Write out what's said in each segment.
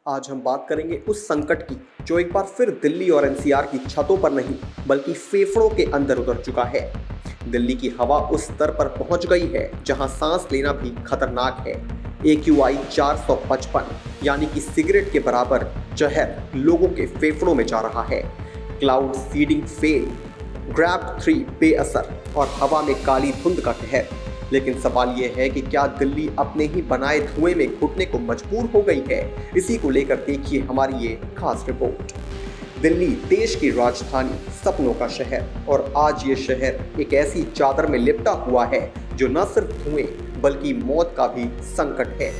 आज हम बात करेंगे उस संकट की जो एक बार फिर दिल्ली और एनसीआर की छतों पर नहीं बल्कि फेफड़ों के अंदर उतर चुका है। दिल्ली की हवा उस स्तर पर पहुंच गई है जहां सांस लेना भी खतरनाक है। AQI 455 यानी कि सिगरेट के बराबर जहर लोगों के फेफड़ों में जा रहा है। क्लाउड सीडिंग फेल, ग्रैब 3 बेअसर और हवा में काली धुंध का कहर। लेकिन सवाल यह है कि क्या दिल्ली अपने ही बनाए धुएं में घुटने को मजबूर हो गई है? इसी को लेकर देखिए हमारी ये खास रिपोर्ट। दिल्ली देश की राजधानी, सपनों का शहर, और आज ये शहर एक ऐसी चादर में लिपटा हुआ है जो न सिर्फ धुएं बल्कि मौत का भी संकट है।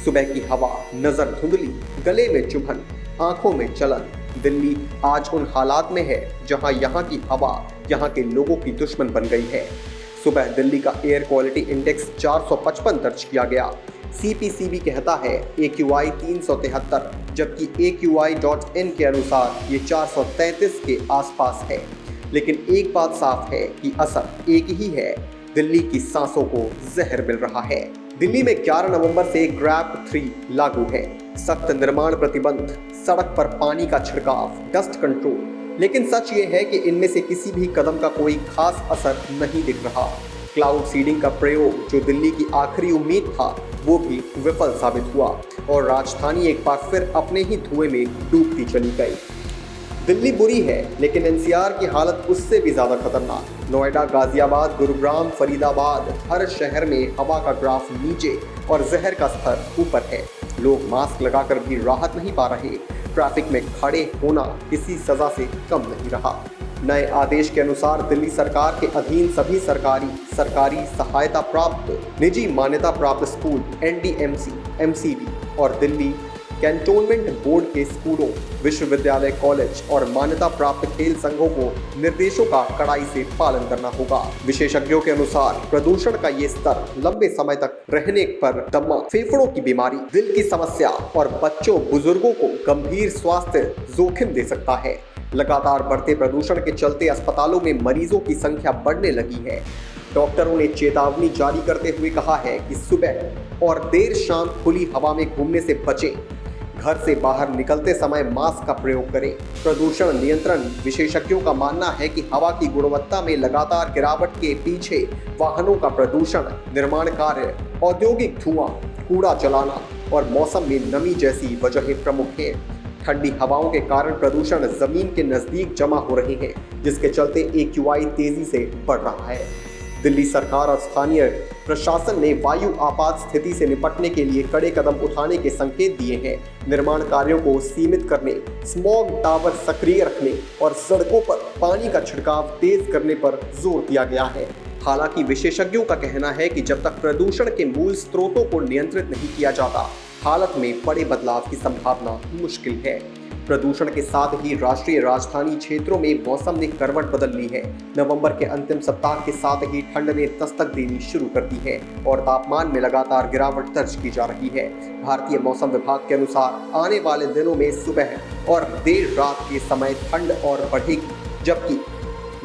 सुबह की हवा, नजर धुंधली, गले में चुभन, आंखों में जलन। दिल्ली आज उन हालात में है जहां यहाँ की हवा यहाँ के लोगों की दुश्मन बन गई है। सुबह दिल्ली का एयर क्वालिटी इंडेक्स 455 दर्ज किया गया। CPCB कहता है AQI 373, जबकि AQI.in के अनुसार ये 433 के आसपास है। लेकिन एक बात साफ है कि असर एक ही है, दिल्ली की सांसों को जहर मिल रहा है। दिल्ली में 11 नवंबर से ग्रैब 3 लागू है। सख्त निर्माण प्रतिबंध, सड़क पर पानी का छिड़काव, डस्ट कंट्रोल। लेकिन सच ये है कि इनमें से किसी भी कदम का कोई खास असर नहीं दिख रहा। क्लाउड सीडिंग का प्रयोग जो दिल्ली की आखिरी उम्मीद था वो भी विफल साबित हुआ और राजधानी एक बार फिर अपने ही धुएं में डूबती चली गई। दिल्ली बुरी है लेकिन NCR की हालत उससे भी ज्यादा खतरनाक। नोएडा, गाजियाबाद, गुरुग्राम, फरीदाबाद, हर शहर में हवा का ग्राफ नीचे और जहर का स्तर ऊपर है। लोग मास्क लगाकर भी राहत नहीं पा रहे। ट्रैफिक में खड़े होना किसी सजा से कम नहीं रहा। नए आदेश के अनुसार दिल्ली सरकार के अधीन सभी सरकारी सहायता प्राप्त, निजी मान्यता प्राप्त स्कूल, NDMC, MCD और दिल्ली कैंटोनमेंट बोर्ड के स्कूलों, विश्वविद्यालय, कॉलेज और मान्यता प्राप्त खेल संघों को निर्देशों का कड़ाई से पालन करना होगा। विशेषज्ञों के अनुसार प्रदूषण का ये स्तर लंबे समय तक रहने पर दमा, फेफड़ों की बीमारी, दिल की समस्या और बच्चों बुजुर्गों को गंभीर स्वास्थ्य जोखिम दे सकता है। लगातार बढ़ते प्रदूषण के चलते अस्पतालों में मरीजों की संख्या बढ़ने लगी है। डॉक्टरों ने चेतावनी जारी करते हुए कहा है कि सुबह और देर शाम खुली हवा में घूमने से बचें। घर से बाहर निकलते समय मास्क का प्रयोग करें। प्रदूषण नियंत्रण विशेषज्ञों का मानना है कि हवा की गुणवत्ता में लगातार गिरावट के पीछे वाहनों का प्रदूषण, निर्माण कार्य, औद्योगिक धुआं, कूड़ा जलाना और मौसम में नमी जैसी वजहें प्रमुख हैं। ठंडी हवाओं के कारण प्रदूषण जमीन के नजदीक जमा हो रहे हैं, जिसके चलते AQI तेजी से बढ़ रहा है। दिल्ली सरकार और स्थानीय प्रशासन ने वायु आपात स्थिति से निपटने के लिए कड़े कदम उठाने के संकेत दिए हैं। निर्माण कार्यों को सीमित करने, स्मॉग टावर सक्रिय रखने और सड़कों पर पानी का छिड़काव तेज करने पर जोर दिया गया है। हालांकि विशेषज्ञों का कहना है कि जब तक प्रदूषण के मूल स्रोतों को नियंत्रित नहीं किया जाता, हालत में बड़े बदलाव की संभावना मुश्किल है। प्रदूषण के साथ ही राष्ट्रीय राजधानी क्षेत्रों में मौसम ने करवट बदल ली है। नवंबर के अंतिम सप्ताह के साथ ही ठंड ने दस्तक देनी शुरू कर दी है और तापमान में लगातार गिरावट दर्ज की जा रही है। भारतीय मौसम विभाग के अनुसार आने वाले दिनों में सुबह और देर रात के समय ठंड और बढ़ेगी, जबकि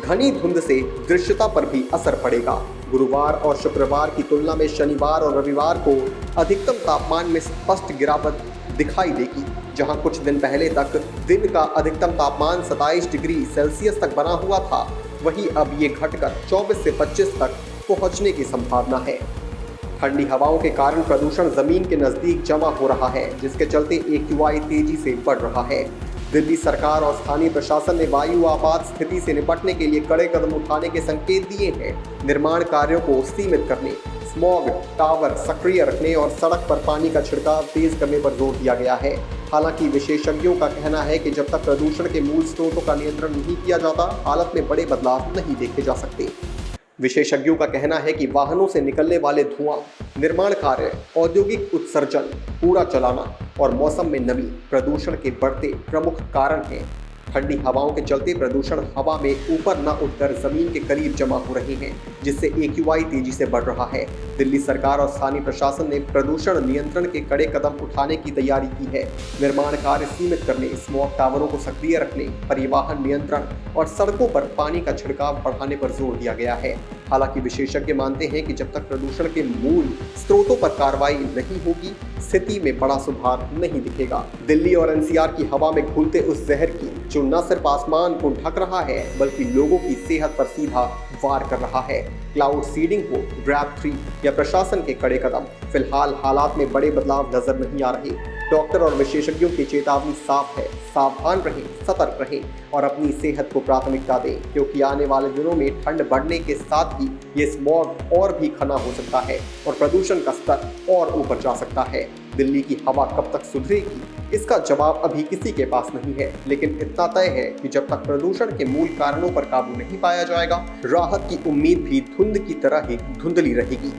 घनी धुंध से दृश्यता पर भी असर पड़ेगा। गुरुवार और शुक्रवार की तुलना में शनिवार और रविवार को अधिकतम तापमान में स्पष्ट गिरावट दिखाई देगी। जहां कुछ दिन पहले तक दिन का अधिकतम तापमान 27 डिग्री सेल्सियस तक बना हुआ था, वहीं अब ये घटकर 24 से 25 तक पहुंचने की संभावना है। ठंडी हवाओं के कारण प्रदूषण जमीन के नजदीक जमा हो रहा है, जिसके चलते AQI तेजी से बढ़ रहा है। दिल्ली सरकार और स्थानीय प्रशासन ने वायु आपात स्थिति से निपटने के लिए कड़े कदम उठाने के संकेत दिए हैं। निर्माण कार्यों को सीमित करने, स्मॉग टावर सक्रिय रखने और सड़क पर पानी का छिड़काव तेज करने पर जोर दिया गया है। हालांकि विशेषज्ञों का कहना है कि जब तक प्रदूषण के मूल स्रोतों का नियंत्रण नहीं किया जाता, हालत में बड़े बदलाव नहीं देखे जा सकते। विशेषज्ञों का कहना है कि वाहनों से निकलने वाले धुआं, निर्माण कार्य, औद्योगिक उत्सर्जन, कूड़ा जलाना और मौसम में नमी प्रदूषण के बढ़ते प्रमुख कारण हैं। ठंडी हवाओं के चलते प्रदूषण हवा में ऊपर न उठकर जमीन के करीब जमा हो रहे हैं, जिससे AQI तेजी से बढ़ रहा है। दिल्ली सरकार और स्थानीय प्रशासन ने प्रदूषण नियंत्रण के कड़े कदम उठाने की तैयारी की है। निर्माण कार्य सीमित करने, स्मॉग टावरों को सक्रिय रखने, परिवहन नियंत्रण और सड़कों पर पानी का छिड़काव बढ़ाने पर जोर दिया गया है। हालांकि विशेषज्ञ मानते हैं कि जब तक प्रदूषण के मूल स्रोतों पर कार्रवाई नहीं होगी, स्थिति में बड़ा सुधार नहीं दिखेगा। दिल्ली और एनसीआर की हवा में घुलते उस जहर की जो न सिर्फ आसमान को ढक रहा है बल्कि लोगों की सेहत पर सीधा वार कर रहा है। क्लाउड सीडिंग हो, ग्रैब 3 या प्रशासन के कड़े कदम, फिलहाल हालात में बड़े बदलाव नजर नहीं आ रहे। डॉक्टर और विशेषज्ञों की चेतावनी साफ है, सावधान रहें, सतर्क रहें और अपनी सेहत को प्राथमिकता दें, क्योंकि आने वाले दिनों में ठंड बढ़ने के साथ ही ये स्मॉग और भी घना हो सकता है और प्रदूषण का स्तर और ऊपर जा सकता है। दिल्ली की हवा कब तक सुधरेगी, इसका जवाब अभी किसी के पास नहीं है, लेकिन इतना तय है कि जब तक प्रदूषण के मूल कारणों पर काबू नहीं पाया जाएगा, राहत की उम्मीद भी धुंध की तरह ही धुंधली रहेगी।